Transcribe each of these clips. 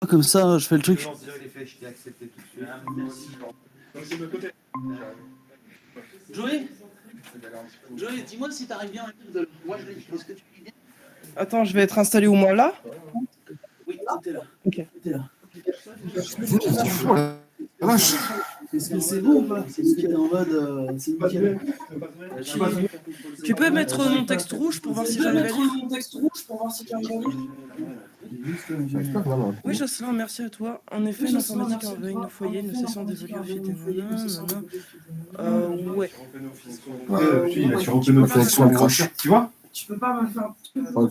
comme ça, je fais le truc. Je t'ai accepté tout de suite. Merci. Joey, dis-moi si t'arrives bien. Moi, je l'ai. Est-ce que tu lis bien? Attends, je vais être installé où, moi, là? Oui, t'es là. Ok. T'es là. C'est bon ou pas? C'est nickel en mode. C'est nickel. Tu peux mettre mon texte rouge pour voir si j'arrive à lire? Oui, Jocelyn, merci à toi. En effet, l'informatique envahit nos foyers, nos sessions d'évoluer au fil des moyens. Ouais. Il a sur Open connexion accroche. Tu vois? Tu peux pas me faire.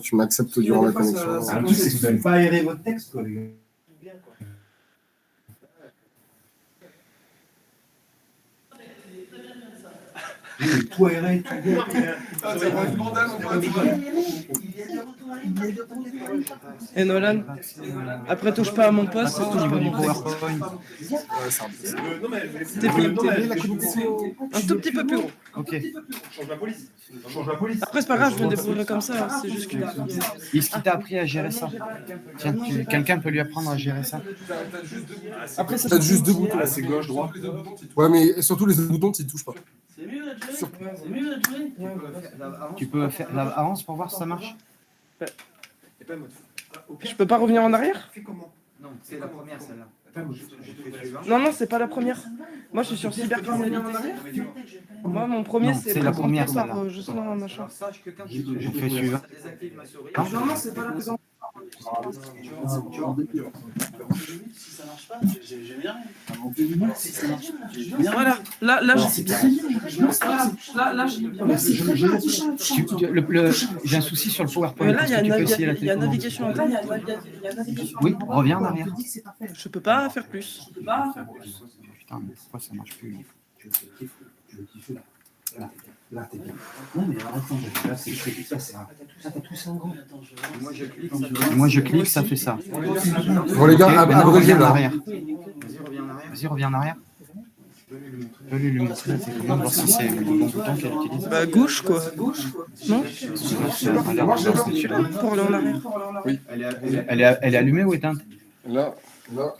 Tu m'acceptes durant la connexion. Le truc, c'est que vous n'allez pas aérer votre texte, quoi, les gars. Tout aéré, tout bien. Et Nolan, après touche pas à mon poste, c'est touche pas à mon PowerPoint. T'es un tout petit peu plus gros. Ok. Change la police. Après, c'est pas grave, je me débrouillerai comme ça. C'est juste que. Est-ce qu'il t'a appris à gérer ça? Tiens, quelqu'un peut lui apprendre à gérer ça? Après, ça T'as juste deux boutons. C'est gauche, droite. Ouais, mais surtout les autres boutons, tu ne touches pas. C'est mieux, là, Joey. C'est mieux, là, Joey. Tu peux faire l'avance pour voir si ça marche? Je peux pas revenir en arrière? Non, c'est la première celle-là. Non, c'est pas la première. Moi, je suis sur cybercriminalité. Moi, mon premier, Non, c'est c'est la première, présenté par celle-là. Jocelyn machin. Sache que quand Je fais suivant. ça désactive ma souris. Non, c'est pas la présente. Si ça marche pas, j'ai bien rien. Si ça marche pas, j'ai bien rien. Voilà, là, J'ai un souci sur le PowerPoint. là, il y a Est-ce que tu peux essayer la il y a télécommande? navigation interne. Oui, reviens en arrière. Je peux pas faire plus. Putain, mais pourquoi ça marche plus? Là, t'es bien. Non, mais attends, là, c'est ça, c'est un. Ça, t'as tout ça en grand. Moi, je clique, ça fait ça. Bon, les gars, Ok, maintenant, abrégez reviens en là. arrière. Vas-y, reviens en arrière. Je peux lui montrer la télécommande, voir si c'est le bon bouton qu'elle utilise. Bah, gauche, quoi. Non? Ça a l'air bizarre. Pour aller en arrière. Oui. Elle est allumée ou éteinte? Là,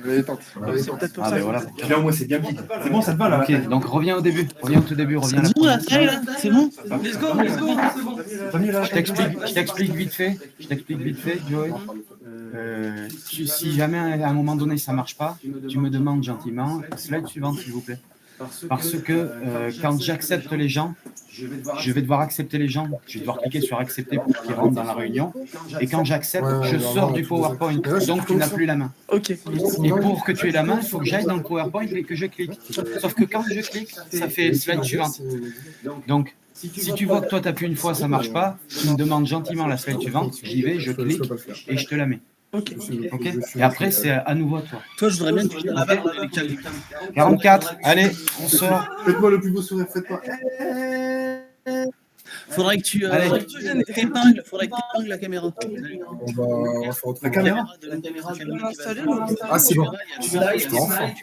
elle est éteinte. C'est peut-être pour Ah, ça. ben voilà. Là, moi, c'est bien vide. C'est bon, ça te va, là. Ok, donc reviens au début. Reviens au tout début. Reviens à la C'est bon, là, première. ça y est, là. C'est bon. Let's go, let's go. Je t'explique vite fait. Joey. Si jamais à un moment donné ça marche pas, tu me demandes gentiment, slide suivante s'il vous plaît. Parce que quand j'accepte les gens, je vais devoir accepter les gens, je vais devoir cliquer sur accepter pour qu'ils rentrent dans la réunion. Et quand j'accepte, je sors du PowerPoint, donc tu n'as plus la main. Ok. Et pour que tu aies la main, il faut que j'aille dans le PowerPoint et que je clique. Sauf que quand je clique, ça fait slide suivante. Donc, si tu vois que toi, tu appuies une fois, ça marche pas, tu me demandes gentiment la slide suivante, j'y vais, je clique et je te la mets. Ok. Ok. Et après, c'est à nouveau à toi. Toi, je voudrais bien que tu la barre avec ta 44, allez, on sort. Faites-moi le plus beau sourire, faites-moi. Faudrait que tu Allez. épingles la caméra. On va faire autre La caméra De la caméra. Ah, c'est bon. Tu vas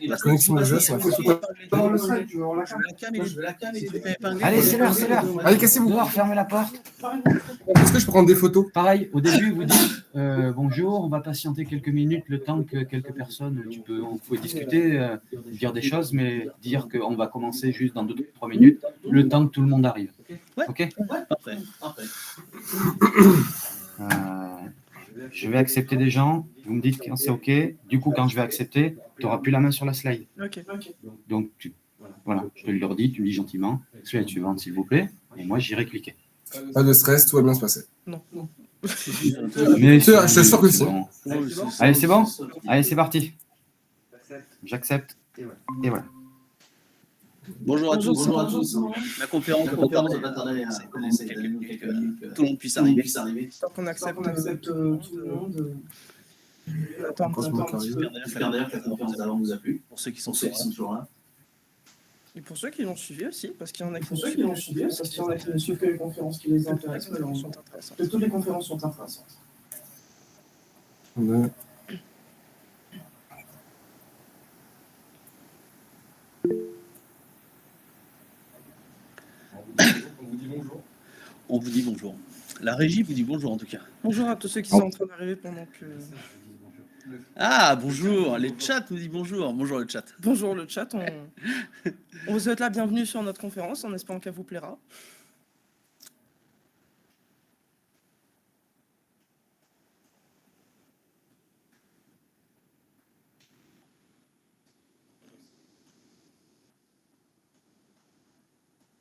La connexion déjà, ça fait tout à Dans le slide, tu veux voir la je veux la cam et tu fais épingler. Allez, c'est l'heure, c'est l'heure. Allez, cassez-vous. Dehors, fermez la porte. Est-ce que je peux prendre des photos? Pareil, au début, vous dites bonjour, on va patienter quelques minutes, le temps que quelques personnes, on peut discuter, dire des choses, mais dire qu'on va commencer juste dans 2-3 minutes, le temps que tout le monde arrive. Ouais. Ok. Parfait. Je vais accepter des gens, vous me dites quand c'est ok. Du coup, quand je vais accepter, tu n'auras plus la main sur la slide. Ok. Donc, voilà, je te le redis, tu me dis gentiment, slide suivante s'il vous plaît, et moi j'irai cliquer. Pas de stress, tout va bien se passer. Non. Mais Je suis sûr que c'est si. bon. Allez, c'est bon? Allez, c'est parti. J'accepte. Et voilà. Bonjour à tous. La conférence de maternelle a commencé. Tout le monde puisse arriver. Tant qu'on accepte tout le monde. Attends, J'espère d'ailleurs que la conférence d'avant vous a plu. Pour ceux qui sont toujours là. Et pour ceux qui l'ont suivi aussi, parce qu'il y en a qui l'ont suivi, parce qu'il y en a qui ne suivent que les conférences qui les intéressent, mais elles sont intéressantes. Toutes les conférences sont intéressantes. On vous dit bonjour. La régie vous dit bonjour en tout cas. Bonjour à tous ceux qui sont en train d'arriver pendant que... Ah, bonjour, les chats nous dit bonjour. Bonjour le chat. Bonjour le chat, on vous souhaite la bienvenue sur notre conférence en espérant qu'elle vous plaira.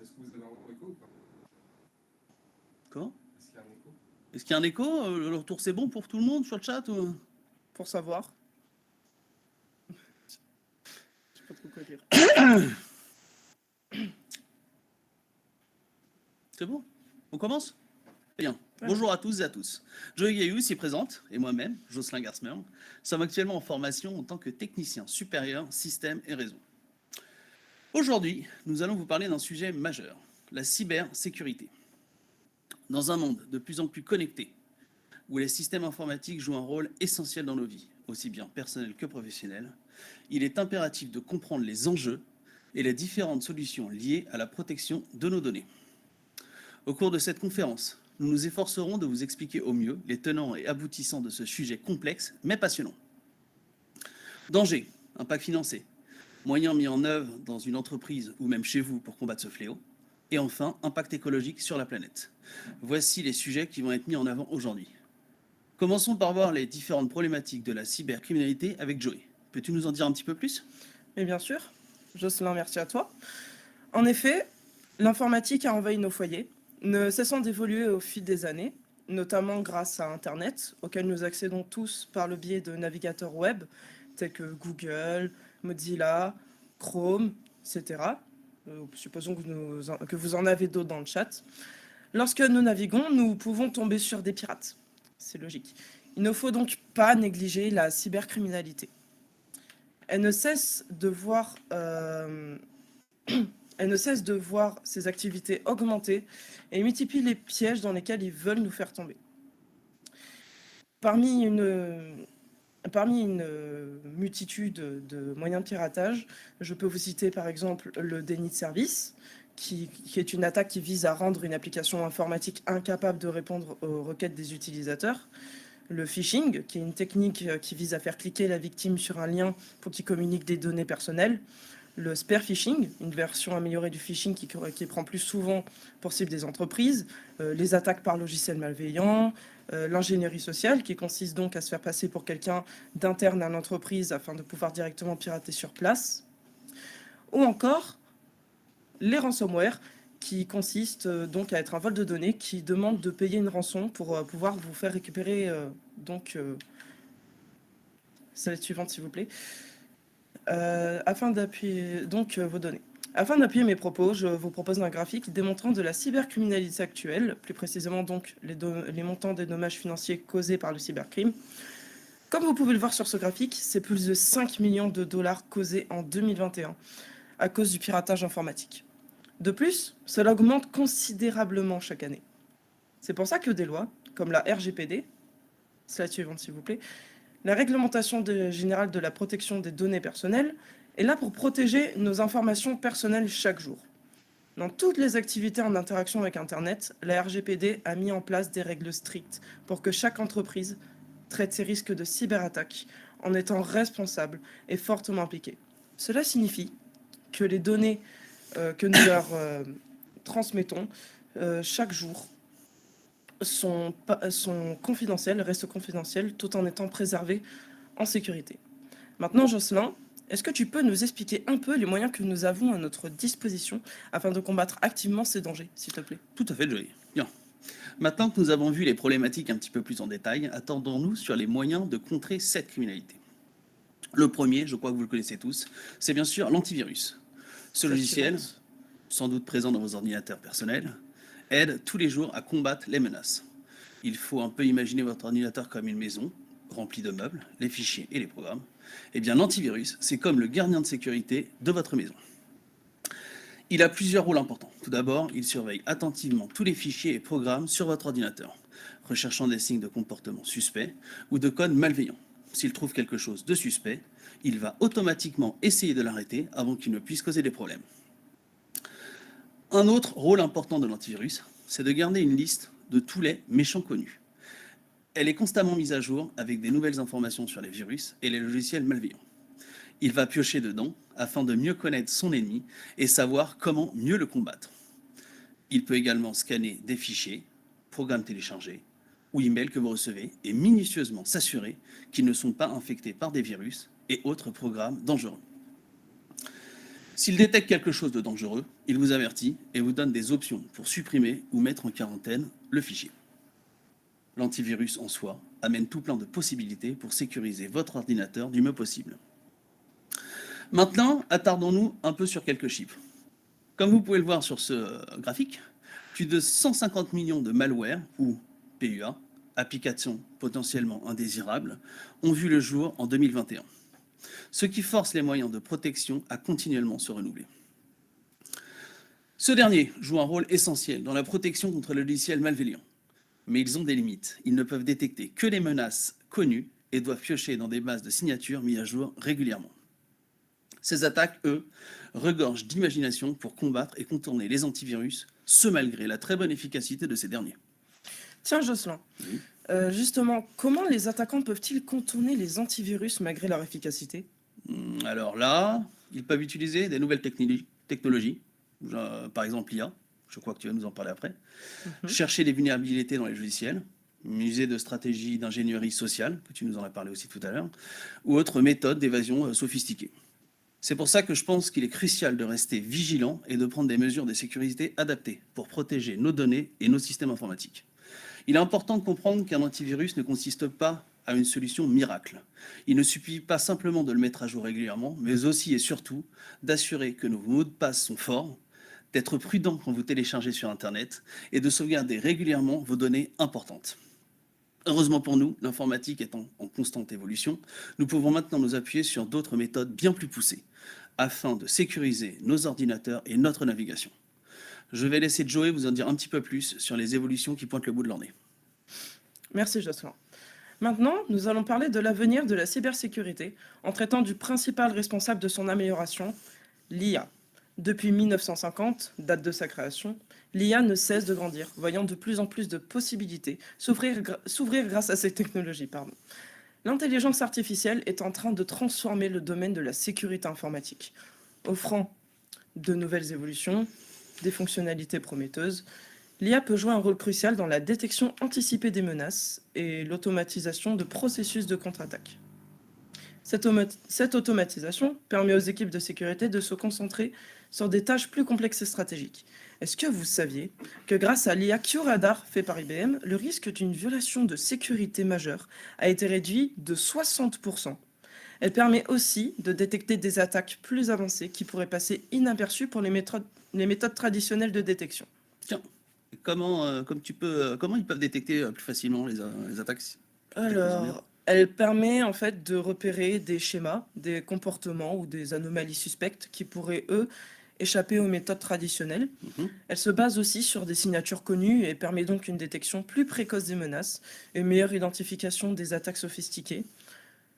Est-ce que vous avez un écho ou pas? Comment? Est-ce qu'il y a un écho? Est-ce qu'il y a un écho? Le retour c'est bon pour tout le monde sur le chat ou... Pour savoir. Je sais pas trop quoi dire. C'est bon? On commence? Bien. Ouais. Bonjour à tous et à tous. Joey Gaillou s'y présente, et moi-même, Jocelyn Garsmer, sommes actuellement en formation en tant que technicien supérieur système et réseau. Aujourd'hui, nous allons vous parler d'un sujet majeur, la cybersécurité. Dans un monde de plus en plus connecté, où les systèmes informatiques jouent un rôle essentiel dans nos vies, aussi bien personnelles que professionnelles, il est impératif de comprendre les enjeux et les différentes solutions liées à la protection de nos données. Au cours de cette conférence, nous nous efforcerons de vous expliquer au mieux les tenants et aboutissants de ce sujet complexe mais passionnant. Danger, impact financier, moyens mis en œuvre dans une entreprise ou même chez vous pour combattre ce fléau, et enfin, impact écologique sur la planète. Voici les sujets qui vont être mis en avant aujourd'hui. Commençons par voir les différentes problématiques de la cybercriminalité avec Joey. Peux-tu nous en dire un petit peu plus? Mais bien sûr, Jocelyn, merci à toi. En effet, l'informatique a envahi nos foyers, ne cessant d'évoluer au fil des années, notamment grâce à Internet, auquel nous accédons tous par le biais de navigateurs web, tels que Google, Mozilla, Chrome, etc. Supposons que vous en avez d'autres dans le chat. Lorsque nous naviguons, nous pouvons tomber sur des pirates. C'est logique. Il ne faut donc pas négliger la cybercriminalité. Elle ne cesse de voir ses activités augmenter et multiplie les pièges dans lesquels ils veulent nous faire tomber. Parmi une multitude de moyens de piratage, je peux vous citer par exemple le déni de service, qui est une attaque qui vise à rendre une application informatique incapable de répondre aux requêtes des utilisateurs. Le phishing, qui est une technique qui vise à faire cliquer la victime sur un lien pour qu'il communique des données personnelles. Le spear phishing, une version améliorée du phishing qui prend plus souvent pour cible des entreprises. Les attaques par logiciels malveillants. L'ingénierie sociale, qui consiste donc à se faire passer pour quelqu'un d'interne à l'entreprise afin de pouvoir directement pirater sur place. Ou encore les ransomware, qui consiste donc à être un vol de données qui demande de payer une rançon pour pouvoir vous faire récupérer slide suivante s'il vous plaît, afin d'appuyer donc vos données. Afin d'appuyer mes propos, je vous propose un graphique démontrant de la cybercriminalité actuelle, plus précisément donc les montants des dommages financiers causés par le cybercrime. Comme vous pouvez le voir sur ce graphique, c'est plus de 5 millions de dollars causés en 2021 à cause du piratage informatique. De plus, cela augmente considérablement chaque année. C'est pour ça que des lois, comme la RGPD, slide suivante s'il vous plaît, la réglementation générale de la protection des données personnelles, est là pour protéger nos informations personnelles chaque jour. Dans toutes les activités en interaction avec Internet, la RGPD a mis en place des règles strictes pour que chaque entreprise traite ses risques de cyberattaque en étant responsable et fortement impliquée. Cela signifie que les données que nous leur transmettons chaque jour sont confidentielles, restent confidentielles, tout en étant préservées en sécurité. Maintenant, Jocelyn, est-ce que tu peux nous expliquer un peu les moyens que nous avons à notre disposition afin de combattre activement ces dangers, s'il te plaît? Tout à fait, Joey. Bien. Maintenant que nous avons vu les problématiques un petit peu plus en détail, attendons-nous sur les moyens de contrer cette criminalité. Le premier, je crois que vous le connaissez tous, c'est bien sûr l'antivirus. Ce logiciel, sans doute présent dans vos ordinateurs personnels, aide tous les jours à combattre les menaces. Il faut un peu imaginer votre ordinateur comme une maison, remplie de meubles, les fichiers et les programmes. Eh bien, l'antivirus, c'est comme le gardien de sécurité de votre maison. Il a plusieurs rôles importants. Tout d'abord, il surveille attentivement tous les fichiers et programmes sur votre ordinateur, recherchant des signes de comportement suspect ou de code malveillant. S'il trouve quelque chose de suspect, il va automatiquement essayer de l'arrêter avant qu'il ne puisse causer des problèmes. Un autre rôle important de l'antivirus, c'est de garder une liste de tous les méchants connus. Elle est constamment mise à jour avec des nouvelles informations sur les virus et les logiciels malveillants. Il va piocher dedans afin de mieux connaître son ennemi et savoir comment mieux le combattre. Il peut également scanner des fichiers, programmes téléchargés ou emails que vous recevez et minutieusement s'assurer qu'ils ne sont pas infectés par des virus et autres programmes dangereux. S'il détecte quelque chose de dangereux, il vous avertit et vous donne des options pour supprimer ou mettre en quarantaine le fichier. L'antivirus en soi amène tout plein de possibilités pour sécuriser votre ordinateur du mieux possible. Maintenant, attardons-nous un peu sur quelques chiffres. Comme vous pouvez le voir sur ce graphique, plus de 150 millions de malware ou PUA, applications potentiellement indésirables, ont vu le jour en 2021, ce qui force les moyens de protection à continuellement se renouveler. Ce dernier joue un rôle essentiel dans la protection contre le logiciel malveillant, mais ils ont des limites. Ils ne peuvent détecter que les menaces connues et doivent piocher dans des bases de signatures mises à jour régulièrement. Ces attaques, eux, regorgent d'imagination pour combattre et contourner les antivirus, ce malgré la très bonne efficacité de ces derniers. Tiens, Jocelyn, Oui. justement, comment les attaquants peuvent-ils contourner les antivirus malgré leur efficacité? Alors là, ils peuvent utiliser des nouvelles technologies, par exemple l'IA, je crois que tu vas nous en parler après, chercher des vulnérabilités dans les logiciels, user de stratégies d'ingénierie sociale, que tu nous en as parlé aussi tout à l'heure, ou autres méthodes d'évasion sophistiquées. C'est pour ça que je pense qu'il est crucial de rester vigilant et de prendre des mesures de sécurité adaptées pour protéger nos données et nos systèmes informatiques. Il est important de comprendre qu'un antivirus ne consiste pas à une solution miracle. Il ne suffit pas simplement de le mettre à jour régulièrement, mais aussi et surtout d'assurer que nos mots de passe sont forts, d'être prudent quand vous téléchargez sur Internet et de sauvegarder régulièrement vos données importantes. Heureusement pour nous, l'informatique étant en constante évolution, nous pouvons maintenant nous appuyer sur d'autres méthodes bien plus poussées afin de sécuriser nos ordinateurs et notre navigation. Je vais laisser Joey vous en dire un petit peu plus sur les évolutions qui pointent le bout de leur nez. Merci, Jocelyn. Maintenant, nous allons parler de l'avenir de la cybersécurité en traitant du principal responsable de son amélioration, l'IA. Depuis 1950, date de sa création, l'IA ne cesse de grandir, voyant de plus en plus de possibilités s'ouvrir grâce à ces technologies. L'intelligence artificielle est en train de transformer le domaine de la sécurité informatique, offrant de nouvelles évolutions, des fonctionnalités prometteuses. L'IA peut jouer un rôle crucial dans la détection anticipée des menaces et l'automatisation de processus de contre-attaque. Cette automatisation permet aux équipes de sécurité de se concentrer sur des tâches plus complexes et stratégiques. Est-ce que vous saviez que grâce à l'IA QRadar fait par IBM, le risque d'une violation de sécurité majeure a été réduit de 60%. Elle permet aussi de détecter des attaques plus avancées qui pourraient passer inaperçues pour les méthodes traditionnelles de détection. Tiens, comment ils peuvent détecter plus facilement les attaques? Alors, elle permet en fait de repérer des schémas, des comportements ou des anomalies suspectes qui pourraient, eux, échapper aux méthodes traditionnelles. Elle se base aussi sur des signatures connues et permet donc une détection plus précoce des menaces et une meilleure identification des attaques sophistiquées.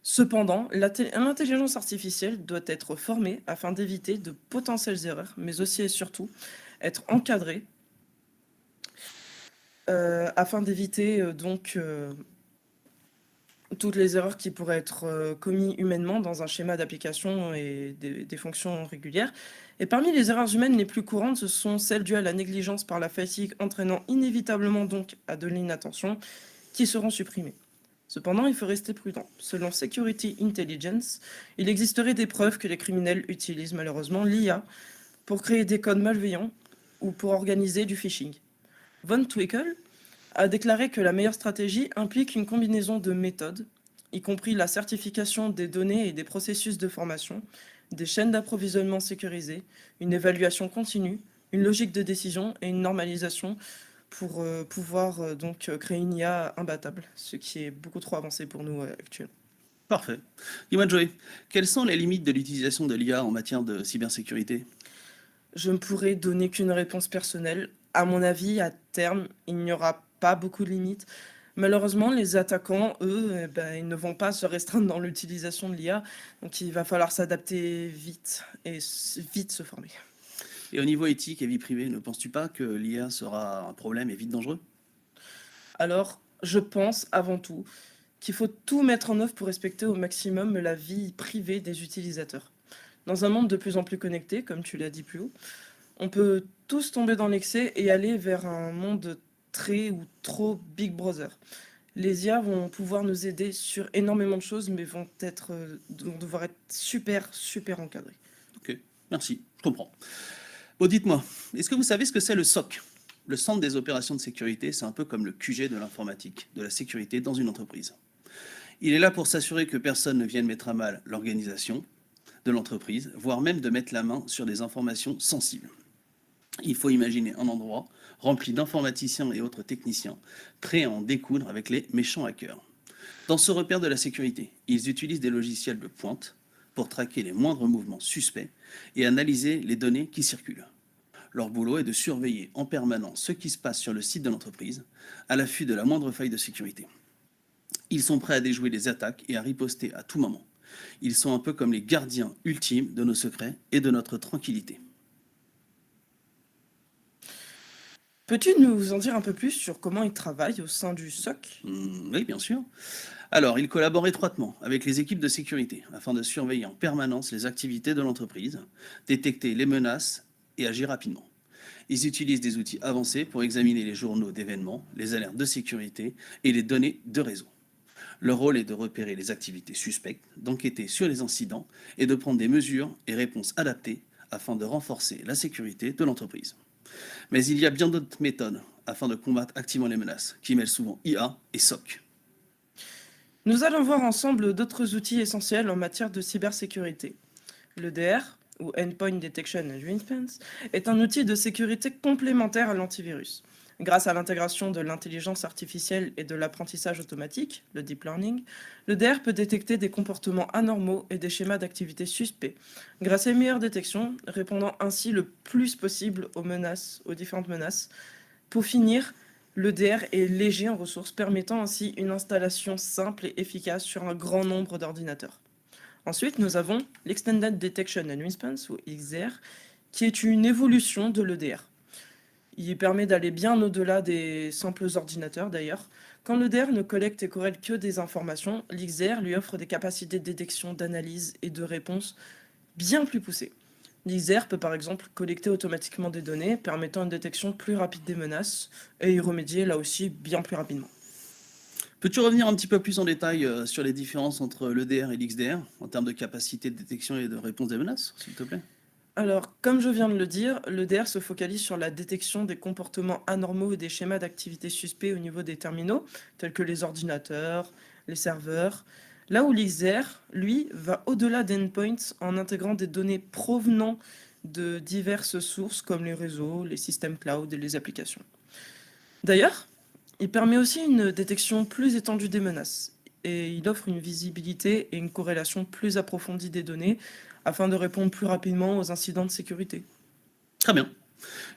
Cependant, l'intelligence artificielle doit être formée afin d'éviter de potentielles erreurs, mais aussi et surtout être encadrée afin d'éviter toutes les erreurs qui pourraient être commises humainement dans un schéma d'application et des fonctions régulières. Et parmi les erreurs humaines les plus courantes, ce sont celles dues à la négligence par la fatigue, entraînant inévitablement donc à de l'inattention, qui seront supprimées. Cependant, il faut rester prudent. Selon Security Intelligence, il existerait des preuves que les criminels utilisent malheureusement l'IA pour créer des codes malveillants ou pour organiser du phishing. Von Twickel a déclaré que la meilleure stratégie implique une combinaison de méthodes, y compris la certification des données et des processus de formation, des chaînes d'approvisionnement sécurisées, une évaluation continue, une logique de décision et une normalisation pour pouvoir donc créer une IA imbattable, ce qui est beaucoup trop avancé pour nous actuellement. Parfait. Dis-moi, Joey, quelles sont les limites de l'utilisation de l'IA en matière de cybersécurité? Je ne pourrais donner qu'une réponse personnelle. À mon avis, à terme, il n'y aura pas beaucoup de limites. Malheureusement, les attaquants, eux, ils ne vont pas se restreindre dans l'utilisation de l'IA, donc il va falloir s'adapter vite et vite se former. Et au niveau éthique et vie privée, ne penses-tu pas que l'IA sera un problème et vite dangereux? Alors, je pense avant tout qu'il faut tout mettre en œuvre pour respecter au maximum la vie privée des utilisateurs. Dans un monde de plus en plus connecté, comme tu l'as dit plus haut, on peut tous tomber dans l'excès et aller vers un monde très ou trop Big Brother. Les IA vont pouvoir nous aider sur énormément de choses, mais vont devoir être super, super encadrés. Ok, merci, je comprends. Bon, dites-moi, est-ce que vous savez ce que c'est le SOC? Le centre des opérations de sécurité, c'est un peu comme le QG de l'informatique, de la sécurité dans une entreprise. Il est là pour s'assurer que personne ne vienne mettre à mal l'organisation de l'entreprise, voire même de mettre la main sur des informations sensibles. Il faut imaginer un endroit rempli d'informaticiens et autres techniciens, prêts à en découdre avec les méchants hackers. Dans ce repère de la sécurité, ils utilisent des logiciels de pointe pour traquer les moindres mouvements suspects et analyser les données qui circulent. Leur boulot est de surveiller en permanence ce qui se passe sur le site de l'entreprise, à l'affût de la moindre faille de sécurité. Ils sont prêts à déjouer les attaques et à riposter à tout moment. Ils sont un peu comme les gardiens ultimes de nos secrets et de notre tranquillité. Peux-tu nous en dire un peu plus sur comment ils travaillent au sein du SOC? Oui, bien sûr. Alors, ils collaborent étroitement avec les équipes de sécurité afin de surveiller en permanence les activités de l'entreprise, détecter les menaces et agir rapidement. Ils utilisent des outils avancés pour examiner les journaux d'événements, les alertes de sécurité et les données de réseau. Leur rôle est de repérer les activités suspectes, d'enquêter sur les incidents et de prendre des mesures et réponses adaptées afin de renforcer la sécurité de l'entreprise. Mais il y a bien d'autres méthodes afin de combattre activement les menaces, qui mêlent souvent IA et SOC. Nous allons voir ensemble d'autres outils essentiels en matière de cybersécurité. L'EDR, ou Endpoint Detection and Response, est un outil de sécurité complémentaire à l'antivirus. Grâce à l'intégration de l'intelligence artificielle et de l'apprentissage automatique, le deep learning, l'EDR peut détecter des comportements anormaux et des schémas d'activité suspects, grâce à une meilleure détection, répondant ainsi le plus possible aux différentes menaces. Pour finir, l'EDR est léger en ressources, permettant ainsi une installation simple et efficace sur un grand nombre d'ordinateurs. Ensuite, nous avons l'Extended Detection and Response, ou XDR, qui est une évolution de l'EDR. Il permet d'aller bien au-delà des simples ordinateurs d'ailleurs. Quand l'EDR ne collecte et corrèle que des informations, l'XDR lui offre des capacités de détection, d'analyse et de réponse bien plus poussées. L'XDR peut par exemple collecter automatiquement des données, permettant une détection plus rapide des menaces, et y remédier là aussi bien plus rapidement. Peux-tu revenir un petit peu plus en détail sur les différences entre l'EDR et l'XDR en termes de capacité de détection et de réponse des menaces, s'il te plaît? Alors, comme je viens de le dire, l'EDR se focalise sur la détection des comportements anormaux et des schémas d'activité suspects au niveau des terminaux, tels que les ordinateurs, les serveurs. Là où l'XDR, lui, va au-delà d'endpoints en intégrant des données provenant de diverses sources comme les réseaux, les systèmes cloud et les applications. D'ailleurs, il permet aussi une détection plus étendue des menaces et il offre une visibilité et une corrélation plus approfondie des données afin de répondre plus rapidement aux incidents de sécurité. Très bien.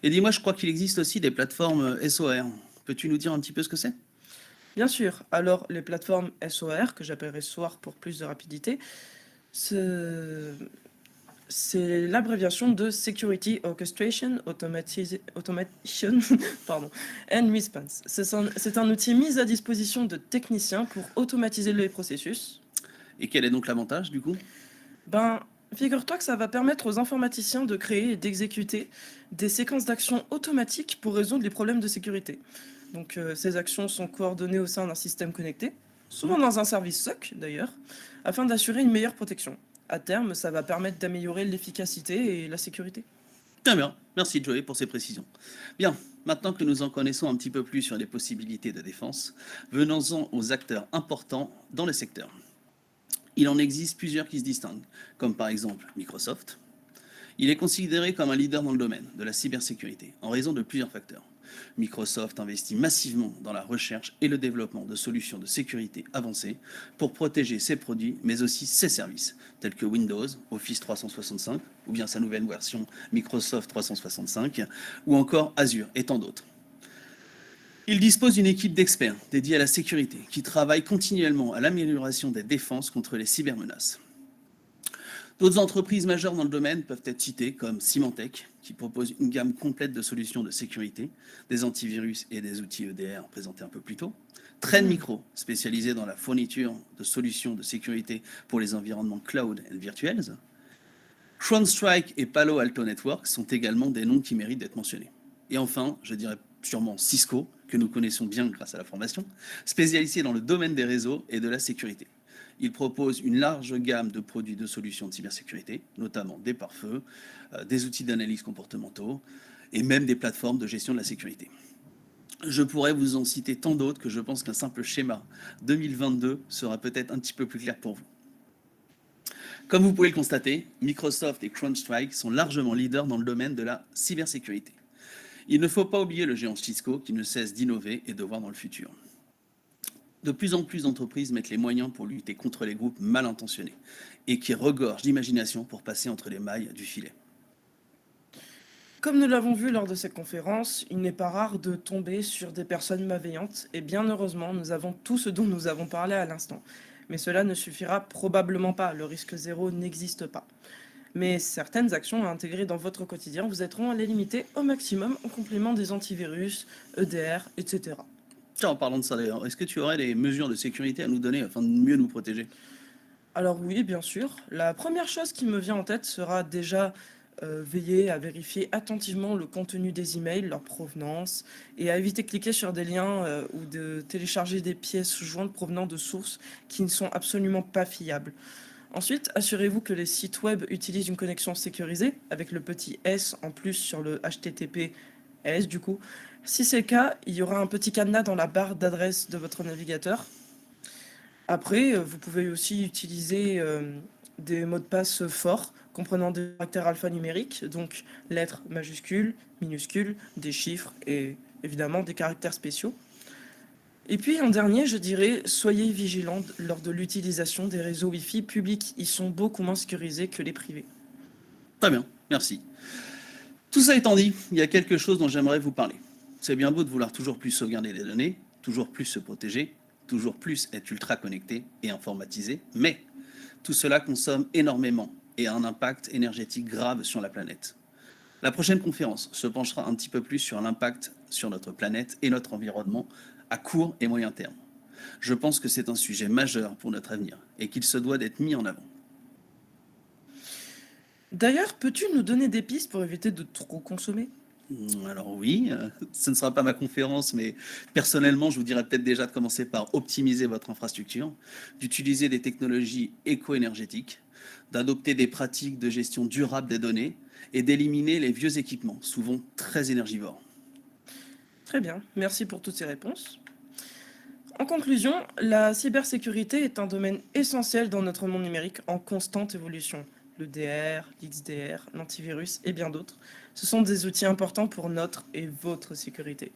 Et dis-moi, je crois qu'il existe aussi des plateformes SOR. Peux-tu nous dire un petit peu ce que c'est? Bien sûr, alors les plateformes SOR, que j'appellerai SOAR pour plus de rapidité, c'est l'abréviation de Security Orchestration Automation pardon, and Response. C'est un outil mis à disposition de techniciens pour automatiser les processus. Et quel est donc l'avantage du coup? Figure-toi que ça va permettre aux informaticiens de créer et d'exécuter des séquences d'actions automatiques pour résoudre les problèmes de sécurité. Donc ces actions sont coordonnées au sein d'un système connecté, souvent dans un service SOC d'ailleurs, afin d'assurer une meilleure protection. À terme, ça va permettre d'améliorer l'efficacité et la sécurité. Très bien, merci Joey pour ces précisions. Bien, maintenant que nous en connaissons un petit peu plus sur les possibilités de défense, venons-en aux acteurs importants dans le secteur. Il en existe plusieurs qui se distinguent, comme par exemple Microsoft. Il est considéré comme un leader dans le domaine de la cybersécurité, en raison de plusieurs facteurs. Microsoft investit massivement dans la recherche et le développement de solutions de sécurité avancées pour protéger ses produits, mais aussi ses services, tels que Windows, Office 365, ou bien sa nouvelle version Microsoft 365, ou encore Azure, et tant d'autres. Il dispose d'une équipe d'experts dédiée à la sécurité qui travaille continuellement à l'amélioration des défenses contre les cybermenaces. D'autres entreprises majeures dans le domaine peuvent être citées comme Symantec, qui propose une gamme complète de solutions de sécurité, des antivirus et des outils EDR présentés un peu plus tôt. Trend Micro, spécialisé dans la fourniture de solutions de sécurité pour les environnements cloud et virtuels. CrowdStrike et Palo Alto Networks sont également des noms qui méritent d'être mentionnés. Et enfin, je dirais sûrement Cisco, que nous connaissons bien grâce à la formation, spécialisé dans le domaine des réseaux et de la sécurité. Il propose une large gamme de produits de solutions de cybersécurité, notamment des pare-feux, des outils d'analyse comportementaux et même des plateformes de gestion de la sécurité. Je pourrais vous en citer tant d'autres que je pense qu'un simple schéma 2022 sera peut-être un petit peu plus clair pour vous. Comme vous pouvez le constater, Microsoft et CrowdStrike sont largement leaders dans le domaine de la cybersécurité. Il ne faut pas oublier le géant Cisco qui ne cesse d'innover et de voir dans le futur. De plus en plus d'entreprises mettent les moyens pour lutter contre les groupes mal intentionnés et qui regorgent d'imagination pour passer entre les mailles du filet. Comme nous l'avons vu lors de cette conférence, il n'est pas rare de tomber sur des personnes malveillantes et bien heureusement, nous avons tout ce dont nous avons parlé à l'instant. Mais cela ne suffira probablement pas, le risque zéro n'existe pas. Mais certaines actions à intégrer dans votre quotidien vous aideront à les limiter au maximum en complément des antivirus, EDR, etc. Tiens, en parlant de ça d'ailleurs, est-ce que tu aurais des mesures de sécurité à nous donner afin de mieux nous protéger? Alors oui, bien sûr. La première chose qui me vient en tête sera déjà veiller à vérifier attentivement le contenu des emails, leur provenance, et à éviter de cliquer sur des liens ou de télécharger des pièces jointes provenant de sources qui ne sont absolument pas fiables. Ensuite, assurez-vous que les sites web utilisent une connexion sécurisée, avec le petit S en plus sur le HTTPS du coup. Si c'est le cas, il y aura un petit cadenas dans la barre d'adresse de votre navigateur. Après, vous pouvez aussi utiliser des mots de passe forts, comprenant des caractères alphanumériques, donc lettres majuscules, minuscules, des chiffres et évidemment des caractères spéciaux. Et puis en dernier, je dirais, soyez vigilants lors de l'utilisation des réseaux Wi-Fi publics. Ils sont beaucoup moins sécurisés que les privés. Très bien, merci. Tout ça étant dit, il y a quelque chose dont j'aimerais vous parler. C'est bien beau de vouloir toujours plus sauvegarder les données, toujours plus se protéger, toujours plus être ultra connecté et informatisé, mais tout cela consomme énormément et a un impact énergétique grave sur la planète. La prochaine conférence se penchera un petit peu plus sur l'impact sur notre planète et notre environnement à court et moyen terme. Je pense que c'est un sujet majeur pour notre avenir et qu'il se doit d'être mis en avant. D'ailleurs, peux-tu nous donner des pistes pour éviter de trop consommer ? Alors oui, ce ne sera pas ma conférence, mais personnellement, je vous dirais peut-être déjà de commencer par optimiser votre infrastructure, d'utiliser des technologies éco-énergétiques, d'adopter des pratiques de gestion durable des données et d'éliminer les vieux équipements, souvent très énergivores. Très bien, merci pour toutes ces réponses. En conclusion, la cybersécurité est un domaine essentiel dans notre monde numérique en constante évolution. Le DR, l'XDR, l'antivirus et bien d'autres. Ce sont des outils importants pour notre et votre sécurité.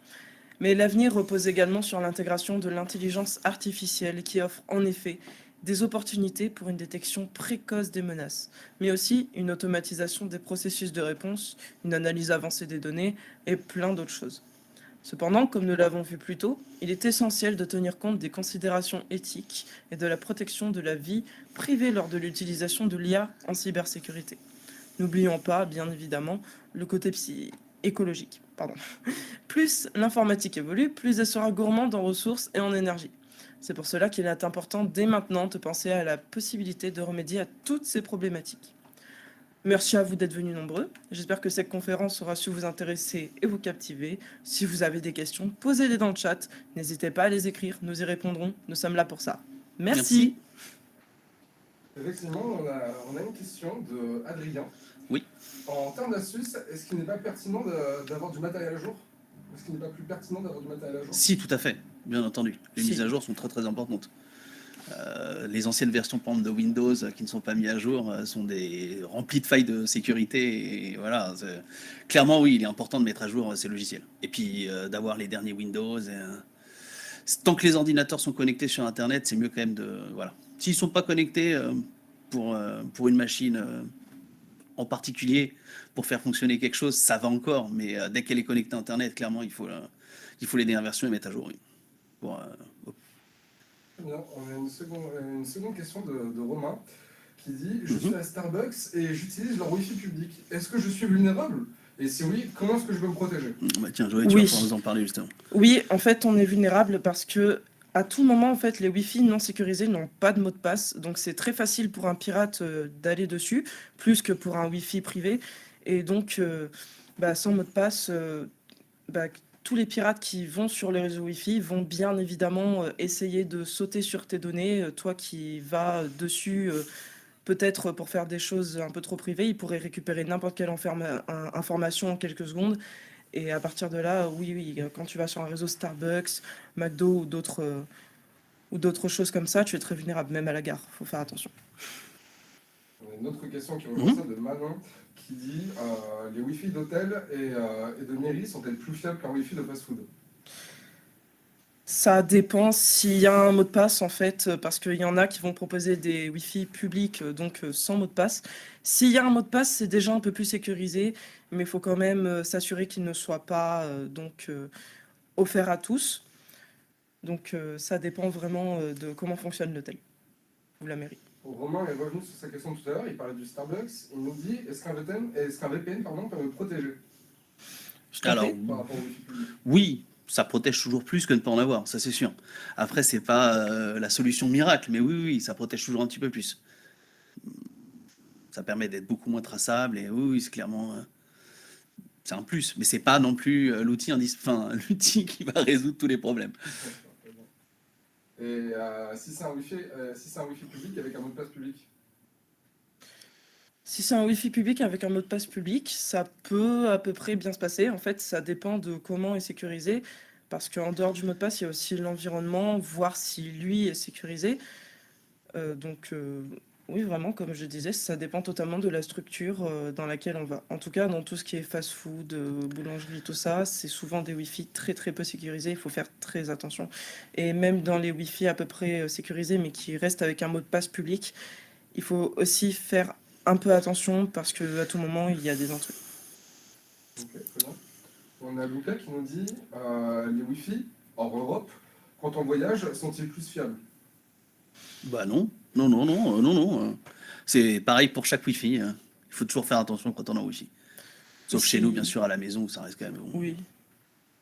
Mais l'avenir repose également sur l'intégration de l'intelligence artificielle qui offre en effet des opportunités pour une détection précoce des menaces, mais aussi une automatisation des processus de réponse, une analyse avancée des données et plein d'autres choses. Cependant, comme nous l'avons vu plus tôt, il est essentiel de tenir compte des considérations éthiques et de la protection de la vie privée lors de l'utilisation de l'IA en cybersécurité. N'oublions pas, bien évidemment, le côté écologique. Plus l'informatique évolue, plus elle sera gourmande en ressources et en énergie. C'est pour cela qu'il est important dès maintenant de penser à la possibilité de remédier à toutes ces problématiques. Merci à vous d'être venus nombreux. J'espère que cette conférence aura su vous intéresser et vous captiver. Si vous avez des questions, posez-les dans le chat. N'hésitez pas à les écrire, nous y répondrons. Nous sommes là pour ça. Merci. Effectivement, on a une question de Adrien. Oui. En termes d'astuces, est-ce qu'il n'est pas pertinent d'avoir du matériel à jour? Est-ce qu'il n'est pas plus pertinent d'avoir du matériel à jour? Si, tout à fait, bien entendu. Les mises à jour sont très très importantes. Les anciennes versions par exemple, de Windows qui ne sont pas mises à jour sont remplies de failles de sécurité. Et voilà, clairement, oui, il est important de mettre à jour ces logiciels. Et puis d'avoir les derniers Windows. Tant que les ordinateurs sont connectés sur Internet, c'est mieux quand même de... Voilà. S'ils ne sont pas connectés pour une machine en particulier, pour faire fonctionner quelque chose, ça va encore. Mais dès qu'elle est connectée à Internet, clairement, il faut les dernières versions et mettre à jour. Oui. Bien, on a une seconde question de Romain qui dit « Je suis à Starbucks et j'utilise leur Wi-Fi public. Est-ce que je suis vulnérable? Et si oui, comment est-ce que je peux me protéger ?» Bah, tiens, Joël, tu Oui. vas pouvoir nous en parler justement. Oui, en fait, on est vulnérable parce que à tout moment, en fait, les Wi-Fi non sécurisés n'ont pas de mot de passe. Donc, c'est très facile pour un pirate d'aller dessus, plus que pour un Wi-Fi privé. Et donc, sans mot de passe, tous les pirates qui vont sur les réseaux Wi-Fi vont bien évidemment essayer de sauter sur tes données. Toi qui vas dessus, peut-être pour faire des choses un peu trop privées, ils pourraient récupérer n'importe quelle information en quelques secondes. Et à partir de là, oui, quand tu vas sur un réseau Starbucks, McDo ou d'autres choses comme ça, tu es très vulnérable, même à la gare. Faut faire attention. On a une autre question qui rejoint ça de Manon qui dit les Wi-Fi d'hôtel et de mairie sont-elles plus fiables qu'un Wi-Fi de fast-food? Ça dépend s'il y a un mot de passe, en fait, parce qu'il y en a qui vont proposer des Wi-Fi publics, donc sans mot de passe. S'il y a un mot de passe, c'est déjà un peu plus sécurisé, mais il faut quand même s'assurer qu'il ne soit pas offert à tous. Donc ça dépend vraiment de comment fonctionne l'hôtel ou la mairie. Romain est revenu sur sa question tout à l'heure, il parlait du Starbucks, il nous dit est-ce qu'un VPN peut me protéger Alors, par rapport au Wi-Fi public? oui, ça protège toujours plus que de ne pas en avoir, ça c'est sûr. Après, c'est pas la solution miracle, mais oui, ça protège toujours un petit peu plus. Ça permet d'être beaucoup moins traçable et oui, c'est clairement c'est un plus, mais c'est pas non plus l'outil l'outil qui va résoudre tous les problèmes. Et si c'est un Wi-Fi public avec un mot de passe public? Si c'est un Wi-Fi public avec un mot de passe public, ça peut à peu près bien se passer. En fait, ça dépend de comment est sécurisé, parce qu'en dehors du mot de passe, il y a aussi l'environnement, voir si lui est sécurisé. Oui, vraiment, comme je disais, ça dépend totalement de la structure dans laquelle on va. En tout cas, dans tout ce qui est fast-food, boulangerie, tout ça, c'est souvent des Wi-Fi très très peu sécurisés. Il faut faire très attention. Et même dans les Wi-Fi à peu près sécurisés, mais qui restent avec un mot de passe public, il faut aussi faire un peu attention parce qu'à tout moment, il y a des intrus. Ok, très bien. On a Lucas qui nous dit les Wi-Fi hors Europe, quand on voyage, sont-ils plus fiables? Bah non. C'est pareil pour chaque Wi-Fi. Il faut toujours faire attention quand on est en Wi-Fi. Sauf chez nous, bien sûr, à la maison, où ça reste quand même. Oui.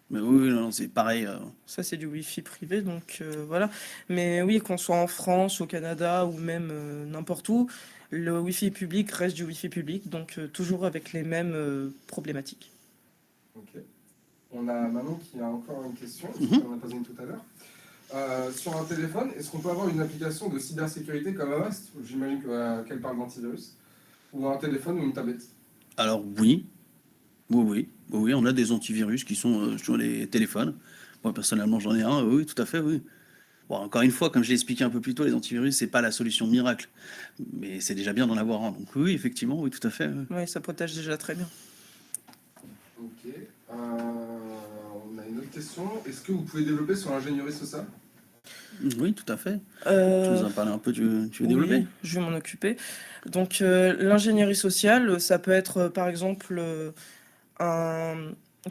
Mais oui, non, c'est pareil. Ça, c'est du Wi-Fi privé, donc voilà. Mais oui, qu'on soit en France, au Canada ou même n'importe où, le Wi-Fi public reste du Wi-Fi public, donc toujours avec les mêmes problématiques. Ok. On a Manon qui a encore une question, on en a posé une tout à l'heure. Sur un téléphone, est-ce qu'on peut avoir une application de cybersécurité comme Avast? J'imagine qu'elle parle d'antivirus. Ou un téléphone ou une tablette? Alors oui, on a des antivirus qui sont sur les téléphones. Moi personnellement j'en ai un, oui, tout à fait, oui. Bon, encore une fois, comme je l'ai expliqué un peu plus tôt, les antivirus c'est pas la solution miracle, mais c'est déjà bien d'en avoir un. Donc oui, effectivement, oui, tout à fait. Oui, Oui, ça protège déjà très bien. Ok. On a une autre question. Est-ce que vous pouvez développer sur l'ingénierie sociale? oui, tout à fait. Tu nous en parlais un peu, tu veux développer? Oui, je vais m'en occuper. Donc, l'ingénierie sociale, ça peut être, par exemple,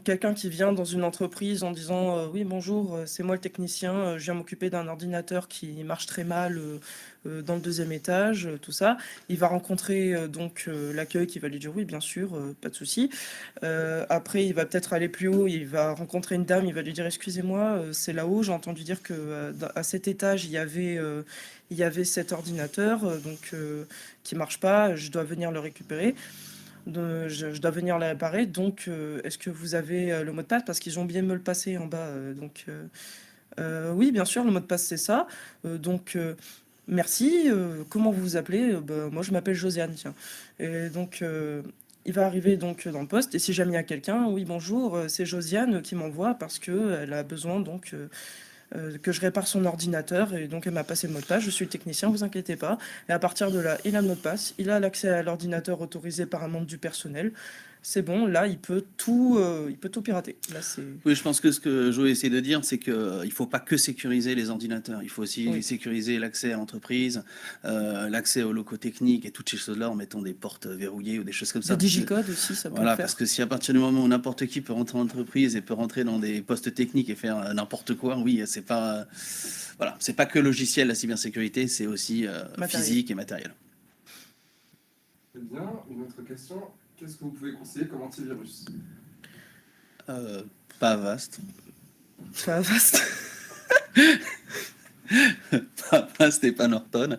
quelqu'un qui vient dans une entreprise en disant oui, bonjour, c'est moi le technicien, je viens m'occuper d'un ordinateur qui marche très mal dans le deuxième étage, tout ça. Il va rencontrer l'accueil qui va lui dire oui, bien sûr, pas de souci. Après, il va peut-être aller plus haut, il va rencontrer une dame, il va lui dire excusez-moi, c'est là-haut, j'ai entendu dire que à cet étage, il y avait cet ordinateur qui marche pas, je dois venir le récupérer. Je dois venir la réparer, donc est-ce que vous avez le mot de passe? Parce qu'ils ont oublié de me le passer en bas. Oui, bien sûr, le mot de passe, c'est ça. Merci. Comment vous vous appelez? Moi, je m'appelle Josiane, tiens. Et donc, il va arriver donc dans le poste, et si jamais il y a quelqu'un, oui, bonjour, c'est Josiane qui m'envoie parce qu'elle a besoin que je répare son ordinateur, et donc elle m'a passé le mot de passe, je suis le technicien, vous inquiétez pas. Et à partir de là, il a le mot de passe, il a l'accès à l'ordinateur autorisé par un membre du personnel. C'est bon, là, il peut tout pirater. Là, c'est... Oui, je pense que ce que Joe essaie de dire, c'est qu'il ne faut pas que sécuriser les ordinateurs. Il faut aussi sécuriser l'accès à l'entreprise, l'accès aux locaux techniques et toutes ces choses-là en mettant des portes verrouillées ou des choses comme ça. Des digicodes aussi, ça peut le faire. Parce que si à partir du moment où n'importe qui peut rentrer en entreprise et peut rentrer dans des postes techniques et faire n'importe quoi, oui, c'est pas... c'est pas que logiciel, la cybersécurité, c'est aussi physique et matériel. Très bien. Une autre question. Qu'est-ce que vous pouvez conseiller comme antivirus? Pas vaste. Pas vaste. Pas vaste et pas Norton.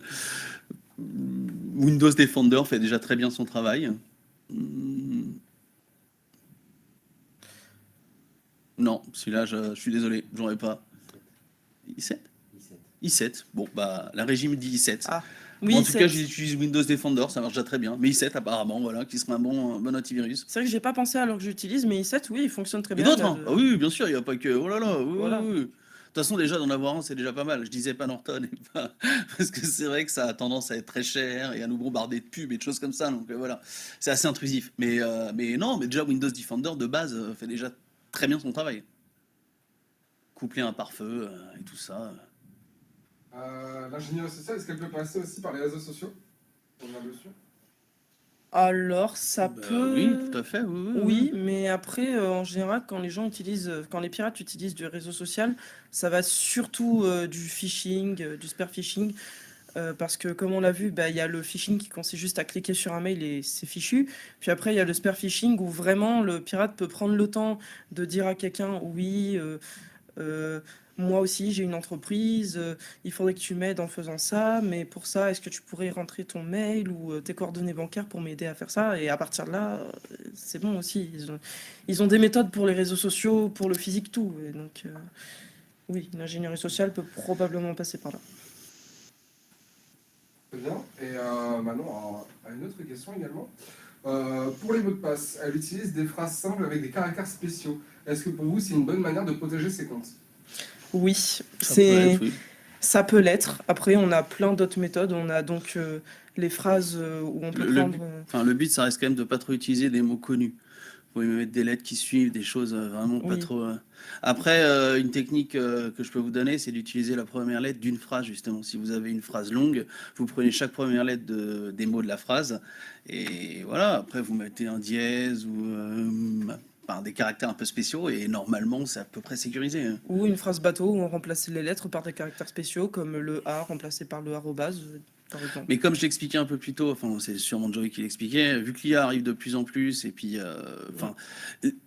Windows Defender fait déjà très bien son travail. Non, celui-là, je suis désolé, j'aurais pas. i7 i7. Bon, bah, la régie me dit i7. Ah, Bon, oui, en tout cas, c'est j'utilise Windows Defender, ça marche déjà très bien. Mais i7, apparemment, voilà, qui serait un bon antivirus. vrai que j'ai pas pensé alors que j'utilise, mais i7, oui, il fonctionne très Et bien. d'autres, il a hein. de- Ah oui, bien sûr, il n'y a pas que. Oh là là, oui, Voilà. oui, oui. De toute façon, déjà, d'en avoir un, c'est déjà pas mal. Je disais pas Norton, et pas... parce que c'est vrai que ça a tendance à être très cher et à nous bombarder de pubs et de choses comme ça. Donc voilà, c'est assez intrusif. Mais non, mais déjà, Windows Defender, de base, fait déjà très bien son travail. Couplé à un pare-feu et tout ça. L'ingénierie sociale, est-ce qu'elle peut passer aussi par les réseaux sociaux? On a dessus. Alors, ça Bah peut. oui, tout à fait, oui, oui, oui. Oui, mais après, en général, quand les pirates utilisent du réseau social, ça va surtout du phishing, du spear phishing, parce que comme on l'a vu, bah, il y a le phishing qui consiste juste à cliquer sur un mail et c'est fichu. Puis après, il y a le spear phishing où vraiment le pirate peut prendre le temps de dire à quelqu'un, oui, euh, moi aussi j'ai une entreprise, il faudrait que tu m'aides en faisant ça, mais pour ça, est-ce que tu pourrais rentrer ton mail ou tes coordonnées bancaires pour m'aider à faire ça? Et à partir de là, c'est bon aussi. Ils ont des méthodes pour les réseaux sociaux, pour le physique, tout. Et donc, oui, l'ingénierie sociale peut probablement passer par là. Très bien. Et maintenant, à une autre question également. Pour les mots de passe, elle utilise des phrases simples avec des caractères spéciaux. Est-ce que pour vous, c'est une bonne manière de protéger ses comptes? Oui, Ça peut c'est. être, oui. Ça peut l'être. Après, on a plein d'autres méthodes. On a donc les phrases où on peut Le prendre. Enfin, le but, ça reste quand même de pas trop utiliser des mots connus. Vous pouvez mettre des lettres qui suivent, des choses vraiment pas Oui. trop. Après, une technique que je peux vous donner, c'est d'utiliser la première lettre d'une phrase, justement. Si vous avez une phrase longue, vous prenez chaque première lettre des mots de la phrase. Et voilà, après, vous mettez un dièse ou enfin, des caractères un peu spéciaux. Et normalement, c'est à peu près sécurisé, hein. Ou une phrase bateau où on remplace les lettres par des caractères spéciaux, comme le A remplacé par le arrobase, par exemple. Mais comme je l'expliquais un peu plus tôt, enfin c'est sûrement Joey qui l'expliquait, vu que l'IA arrive de plus en plus, et puis enfin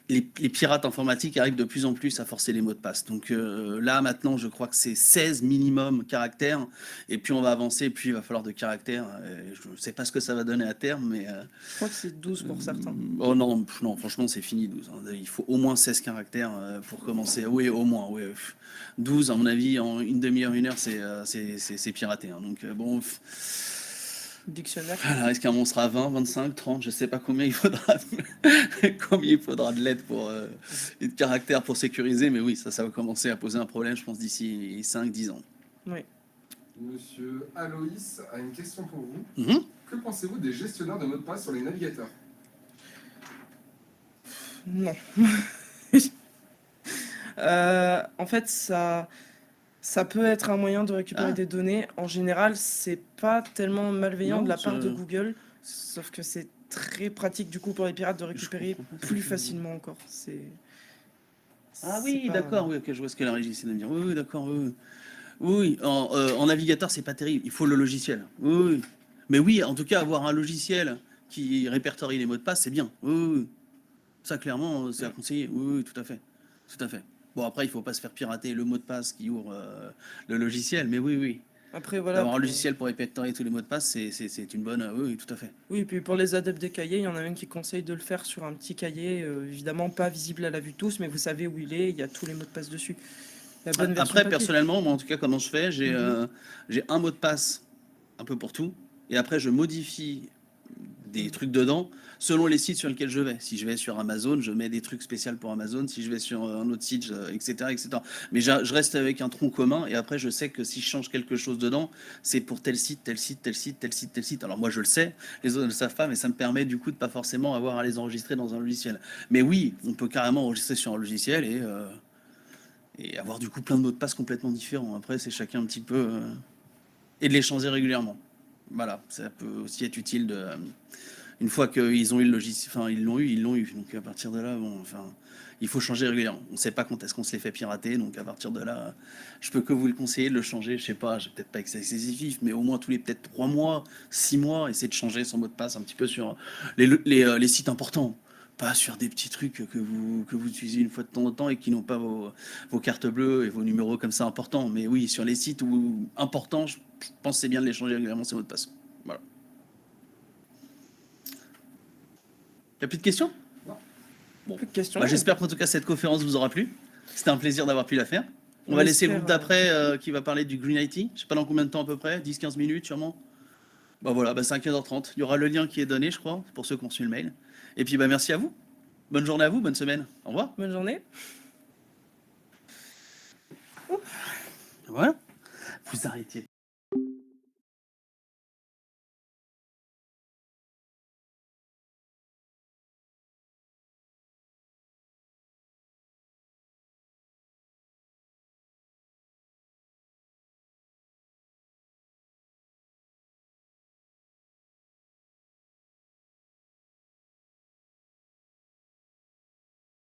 les pirates informatiques arrivent de plus en plus à forcer les mots de passe. Donc là maintenant, je crois que c'est 16 minimum caractères, et puis on va avancer, puis il va falloir de caractères. Je ne sais pas ce que ça va donner à terme, mais Je crois que c'est 12 pour certains. oh non, non, franchement c'est fini 12, hein. Il faut au moins 16 caractères pour commencer. Oui, au moins, oui. 12, à mon avis, en une demi-heure, une heure, c'est piraté, hein. Donc bon. Dictionnaire. Voilà, est-ce qu'un monstre à 20, 25, 30, je sais pas combien il faudra combien il faudra de lettres pour et de caractères pour sécuriser, mais oui, ça va commencer à poser un problème, je pense, d'ici 5, 10 ans. Oui. Monsieur Aloïs a une question pour vous. Mhm. Que pensez-vous des gestionnaires de mots de passe sur les navigateurs? Non. En fait, ça peut être un moyen de récupérer Ah. des données. En général, c'est pas tellement malveillant Non, de la part de je- Google, sauf que c'est très pratique du coup pour les pirates de récupérer comprends pas plus ce que tu veux dire. facilement encore. Ah c'est oui, pas- d'accord, oui, ok, je vois ce que la régie essaie de me dire. Oui, oui, d'accord, oui. Oui, en navigateur, c'est pas terrible, il faut le logiciel. Oui, oui. Mais oui, en tout cas, avoir un logiciel qui répertorie les mots de passe, c'est bien. Oui, oui, oui. Ça, clairement, c'est à conseiller. Oui, oui, tout à fait. Tout à fait. Bon, après, il faut pas se faire pirater le mot de passe qui ouvre le logiciel, mais oui, oui. Après, voilà. D'avoir un pour- logiciel pour répertorier tous les mots de passe, c'est une bonne. Oui, oui, tout à fait. Oui, puis pour les adeptes des cahiers, il y en a un qui conseille de le faire sur un petit cahier, évidemment pas visible à la vue de tous, mais vous savez où il est, il y a tous les mots de passe dessus. La bonne version Après, papier. personnellement, moi, en tout cas, comment je fais, Mhm. j'ai un mot de passe un peu pour tout, et après, je modifie des trucs dedans selon les sites sur lesquels je vais. Si je vais sur Amazon, je mets des trucs spéciaux pour Amazon. Si je vais sur un autre site, etc., etc. Mais je reste avec un tronc commun et après, je sais que si je change quelque chose dedans, c'est pour tel site, tel site, tel site, tel site, tel site. Alors moi, je le sais, les autres ne le savent pas, mais ça me permet du coup de pas forcément avoir à les enregistrer dans un logiciel. Mais oui, on peut carrément enregistrer sur un logiciel et avoir du coup plein de mots de passe complètement différents. Après, c'est chacun un petit peu et de les changer régulièrement. Voilà, ça peut aussi être utile Une fois qu'ils ont eu le logiciel, enfin ils l'ont eu. Donc à partir de là, bon, enfin, il faut changer régulièrement. On ne sait pas quand est-ce qu'on se les fait pirater, donc à partir de là, je peux que vous le conseiller de le changer. Je sais pas, j'ai peut-être pas excessif, mais au moins tous les peut-être 3 mois, 6 mois, essayer de changer son mot de passe un petit peu sur les sites importants. Pas sur des petits trucs que vous utilisez une fois de temps en temps et qui n'ont pas vos cartes bleues et vos numéros comme ça importants. Mais oui, sur les sites importants, je pense que c'est bien de les changer régulièrement ces mots de passe. Voilà. Il n'y a plus de questions? Plus de questions. Bah, j'espère qu'en tout cas cette conférence vous aura plu. C'était un plaisir d'avoir pu la faire. On va laisser le groupe d'après qui va parler du Green IT. Je sais pas dans combien de temps à peu près, 10-15 minutes sûrement. Bah voilà, c'est à 15h30. Il y aura le lien qui est donné, je crois, pour ceux qui ont reçu le mail. Et puis merci à vous. Bonne journée à vous, bonne semaine. Au revoir. Bonne journée. Voilà. Vous arrêtiez.